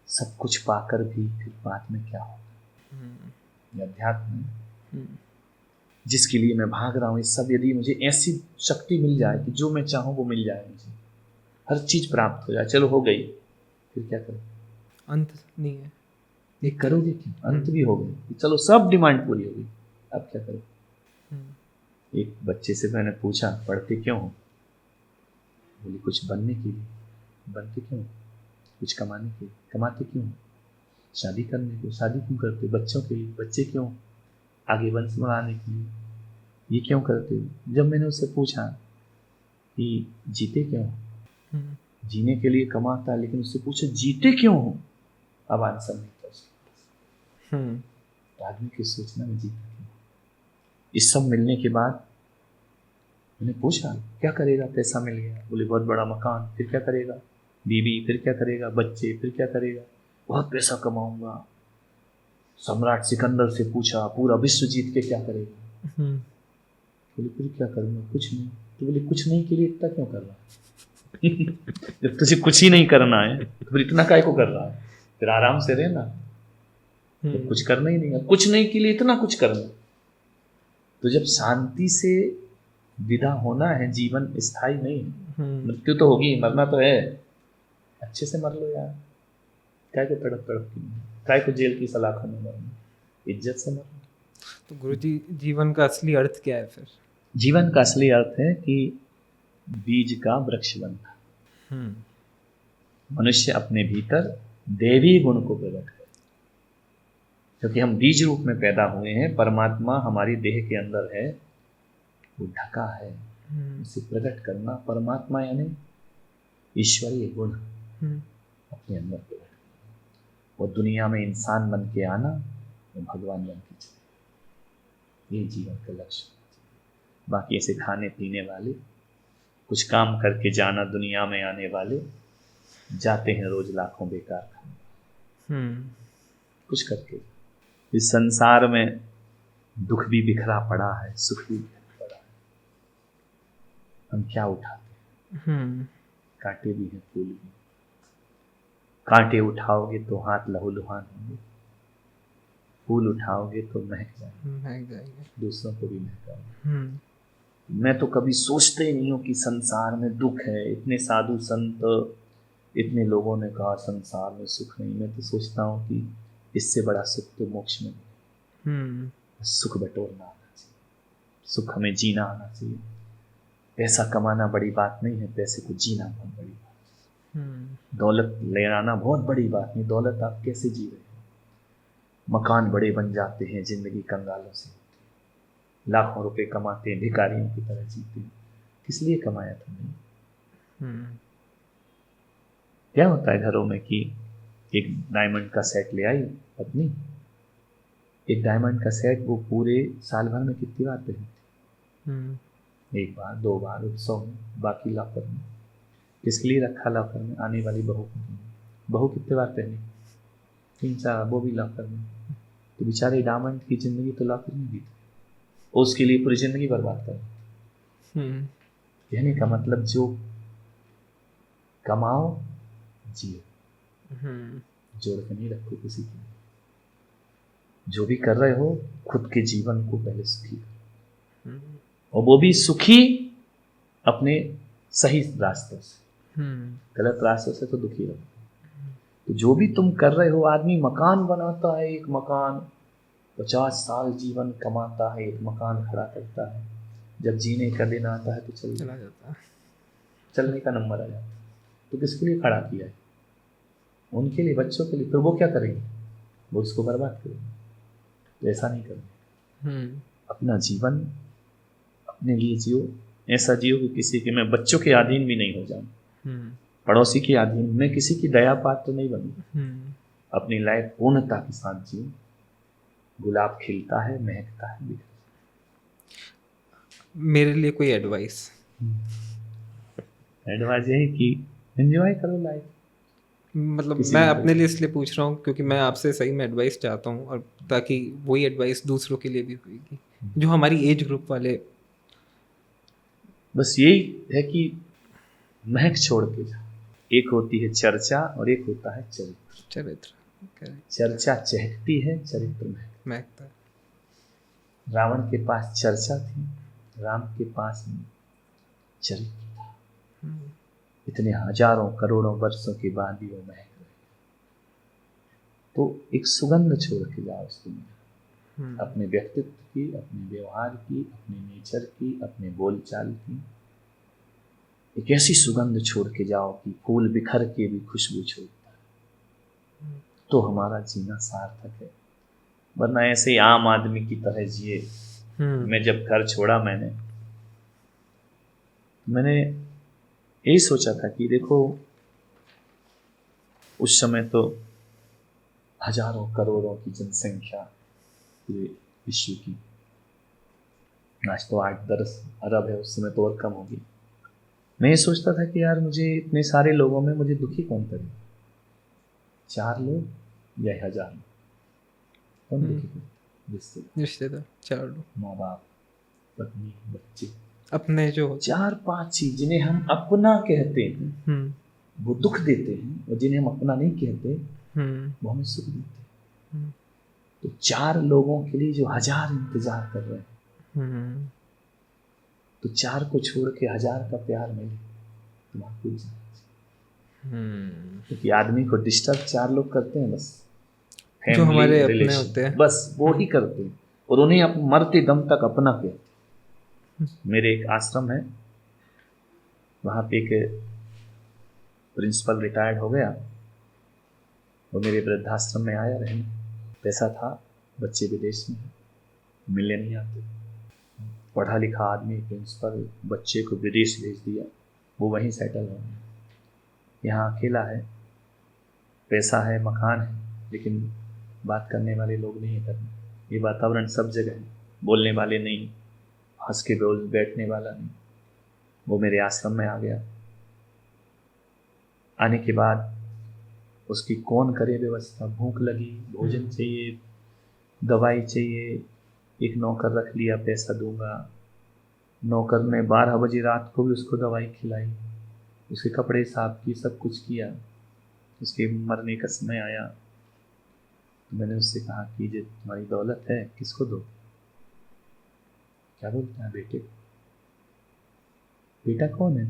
सब कुछ पाकर भी फिर बाद में क्या होगा। ये अध्यात्म है जिसके लिए मैं भाग रहा हूँ। ये सब यदि मुझे ऐसी शक्ति मिल जाए कि जो मैं चाहूँ वो मिल जाए, मुझे हर चीज प्राप्त हो जाए, चलो हो गई, फिर क्या करो? अंत नहीं है, ये करोगे क्या? अंत भी हो गई, चलो सब डिमांड पूरी हो गई, अब क्या करो? एक बच्चे से मैंने पूछा, पढ़ते क्यों हो? बोले कुछ बनने के लिए। बनते क्यों? कुछ कमाने के लिए। कमाते क्यों? शादी करने को। शादी क्यों करते? बच्चों के लिए। बच्चे क्यों? आगे वंश बढ़ाने के लिए। ये क्यों करते हो? जब मैंने उससे पूछा कि जीते क्यों, जीने के लिए कमाता है, लेकिन उससे पूछो जीते क्यों हो, अब आंसर नहीं था उसके पास। आदमी की सोचना में जीता क्यों। इस सब मिलने के बाद मैंने पूछा क्या करेगा? पैसा मिल गया, बोले बहुत बड़ा मकान, फिर क्या करेगा? बीवी, फिर क्या करेगा? बच्चे, फिर क्या करेगा? बहुत पैसा कमाऊंगा। सम्राट सिकंदर से पूछा पूरा विश्व जीत के क्या करेगा? बोले फिर क्या करूंगा? कुछ नहीं। तो बोले कुछ नहीं के लिए इतना क्यों कर रहा है? जब तुझे कुछ ही नहीं करना है तो फिर इतना काय को कर रहा है? फिर आराम से रहना, तो कुछ करना ही नहीं है, कुछ नहीं के लिए इतना कुछ करना। तो जब शांति से विदा होना है, जीवन स्थायी नहीं है, मृत्यु तो होगी, मरना तो है, अच्छे से मर लो यार, काय को तड़प तड़प की, काय को जेल की सलाखों में मरना, इज्जत से मरना। तो गुरुजी जीवन का असली अर्थ क्या है फिर? जीवन का असली अर्थ है कि बीज का वृक्ष बनना। मनुष्य अपने भीतर देवी गुण को प्रकट करे, क्योंकि हम बीज रूप में पैदा हुए हैं, परमात्मा हमारी देह के अंदर है, वो ढका है, उसे प्रकट करना। परमात्मा यानी ईश्वरीय गुण अपने अंदर प्रकट करना, वो दुनिया में इंसान बन के आना, वो भगवान बन के चले, ये जीवन का लक्ष्य। बाकी ऐसे खाने पीने वाले, कुछ काम करके जाना, दुनिया में आने वाले जाते हैं रोज लाखों बेकार खाने, कुछ करके। इस संसार में दुख भी बिखरा पड़ा है, सुख भी बिखरा पड़ा है, हम क्या उठाते हैं? कांटे भी हैं, फूल भी। कांटे उठाओगे तो हाथ लहूलुहान होंगे, फूल उठाओगे तो महक जाएंगे, दूसरों को भी महकाओगे। मैं तो कभी सोचते ही नहीं हूँ कि संसार में दुख है। इतने साधु संत, इतने लोगों ने कहा संसार में सुख नहीं, मैं तो सोचता हूँ कि इससे बड़ा सुख तो मोक्ष में नहीं। सुख बटोरना आना चाहिए, सुख हमें जीना आना चाहिए। पैसा कमाना बड़ी बात नहीं है, पैसे को जीना बहुत बड़ी बात है। दौलत ले आना बहुत बड़ी बात नहीं, दौलत आप कैसे जी रहे हो। मकान बड़े बन जाते हैं, जिंदगी कंगालों से, लाखों रुपए कमाते हैं, भिखारियों की तरह जीते हैं। किस लिए कमाया तुमने? क्या होता है घरों में कि एक डायमंड का सेट ले आई पत्नी, एक डायमंड का सेट वो पूरे साल भर में कितनी बार पहनती? एक बार, दो बार उत्सव में, बाकी लॉकर में। किसके लिए रखा लॉकर में? आने वाली बहू। बहू कितने बार पहनी? 3-4, वो भी लॉकर में। तो बेचारे डायमंड की जिंदगी तो लॉकर में बीती, उसके लिए पूरी जिंदगी बर्बाद कर। कहने का मतलब जो कमाओ जियो, जोड़ के नहीं रखो किसी की। जो भी कर रहे हो खुद के जीवन को पहले सुखी करो, और वो भी सुखी अपने सही रास्तों से, गलत रास्तों से तो दुखी रहो। तो जो भी तुम कर रहे हो, आदमी मकान बनाता है, एक मकान 50 साल जीवन कमाता है, एक मकान खड़ा करता है, जब जीने का दिन आता है तो चला जाता है, चलने का नंबर आ जाता है। तो किसके लिए खड़ा किया है? उनके लिए, बच्चों के लिए। फिर वो क्या करेंगे? वो इसको बर्बाद करेंगे। तो ऐसा नहीं करेंगे। अपना जीवन अपने लिए जियो, ऐसा जियो कि किसी के, मैं बच्चों के अधीन भी नहीं हो जाऊं, हम्म, पड़ोसी के अधीन, मैं किसी की दया पात्र नहीं बनूं, हम्म, अपनी लाइफ पूर्णता के साथ जियो। गुलाब खिलता है, महकता है, बिखरता मेरे लिए कोई एडवाइस? है। एडवाइस यही कि एंजॉय करो लाइफ। मतलब किसी मैं भी अपने तरह लिए इसलिए पूछ रहा हूँ क्योंकि मैं आपसे सही में एडवाइस चाहता हूँ, और ताकि वही एडवाइस दूसरों के लिए भी होगी जो हमारी एज ग्रुप वाले। बस यही है कि महक छोड़ के जाओ। एक होती है चर्चा और एक होता है चरित्र। चरित्र, करेक्ट, चर्चा चहकती है, चरित्र महक। महकता है। रावण के पास चर्चा थी, राम के पास चरित्र था। इतने हजारों करोड़ों वर्षों के बाद भी वो महक रहे। तो एक सुगंध छोड़ के जाओ इस दुनिया, अपने व्यक्तित्व की, अपने व्यवहार की, अपने नेचर की, अपने बोलचाल की। एक ऐसी सुगंध छोड़ के जाओ कि फूल बिखर के भी खुशबू छोड़ता है, तो हमारा जीना सार्थक है। वरना ऐसे ही आम आदमी की तरह जिए। मैं जब घर छोड़ा, मैंने यही सोचा था कि देखो, उस समय तो हजारों करोड़ों की जनसंख्या पूरे विश्व की, आज तो 8-10 अरब है, उस समय तो और कम होगी। मैं ये सोचता था कि यार, मुझे इतने सारे लोगों में मुझे दुखी कौन करे? 4 लोग या 1000 लोग? कौन दुखी करे? रिश्तेदार, 4 लोग, माँ बाप, पत्नी, बच्चे, अपने जो 4-5 चीज जिन्हें हम अपना कहते हैं वो दुख देते हैं, और जिन्हें हम अपना नहीं कहते वो हमें सुख देते हैं। तो 4 लोगों के लिए जो 1000 इंतजार कर रहे हैं, तो 4 को छोड़ के 1000 का प्यार मिले तो आपको क्योंकि आदमी को डिस्टर्ब 4 लोग करते हैं, बस जो हमारे फैमिली, अपने रिलेशन, होते हैं, बस वो ही करते हैं, और उन्हें मरते दम तक अपना कहते हैं। मेरे एक आश्रम है, वहाँ पे एक प्रिंसिपल रिटायर्ड हो गया, वो मेरे वृद्धाश्रम में आया रहने। पैसा था, बच्चे विदेश में मिलने नहीं आते, पढ़ा लिखा आदमी प्रिंसिपल बच्चे को विदेश भेज दिया, वो वहीं सेटल हो गया। यहाँ अकेला है, पैसा है, मकान है, लेकिन बात करने वाले लोग नहीं है करने। ये वातावरण सब जगह है, बोलने वाले नहीं, हंस के बोल बैठने वाला नहीं। वो मेरे आश्रम में आ गया। आने के बाद उसकी कौन करे व्यवस्था? भूख लगी, भोजन चाहिए, दवाई चाहिए, एक नौकर रख लिया, पैसा दूंगा। नौकर ने 12 बजे रात को भी उसको दवाई खिलाई, उसके कपड़े साफ किए, सब कुछ किया। उसके मरने का समय आया तो मैंने उससे कहा कि ये तुम्हारी दौलत है, किसको दो? क्या बोलता है? बेटे। बेटा कौन है?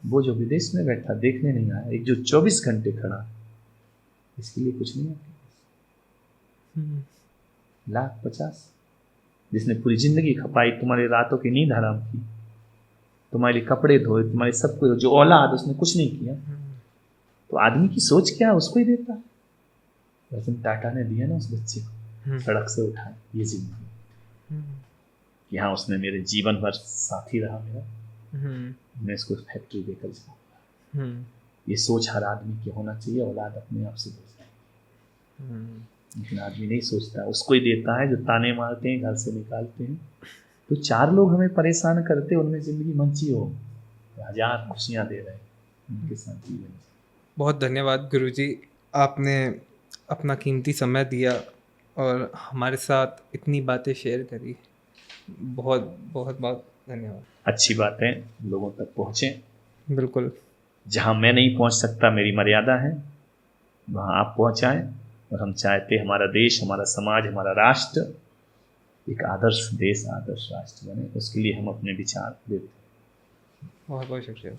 वो जो विदेश में बैठा, देखने नहीं आया, एक जो 24 घंटे खड़ा, इसके लिए कुछ नहीं है। 1,50,000 जिसने पूरी जिंदगी खपाई, तुम्हारी रातों की नींद हराम की, तुम्हारे लिए कपड़े धोए, तुम्हारे सब कुछ, जो औलाद, उसने कुछ नहीं किया। तो आदमी की सोच क्या, उसको ही देता है। रतन टाटा ने दिया ना उस बच्चे को, सड़क से उठाया, ये जिंदगी। यहाँ उसने मेरे जीवन भर साथी रहा मेरा, मैं इसको फैक्ट्री देकर जाऊंगा। ये सोच हर आदमी की होना चाहिए, औलाद अपने आप से दे जाएगी। लेकिन आदमी नहीं सोचता, उसको ही देता है जो ताने मारते हैं, घर से निकालते हैं। तो 4 लोग हमें परेशान करते, उनमें जिंदगी मंची हो, 1000 खुशियां दे रहे हैं, उनके साथ जीवन। बहुत धन्यवाद गुरुजी, आपने अपना कीमती समय दिया और हमारे साथ इतनी बातें शेयर करी। बहुत बहुत बहुत धन्यवाद। अच्छी बातें लोगों तक पहुँचे। बिल्कुल। जहाँ मैं नहीं पहुँच सकता, मेरी मर्यादा है, वहाँ आप पहुँचाएं। और हम चाहते हमारा देश, हमारा समाज, हमारा राष्ट्र एक आदर्श देश, आदर्श राष्ट्र बने। उसके लिए हम अपने विचार देते हैं। बहुत बहुत शुक्रिया।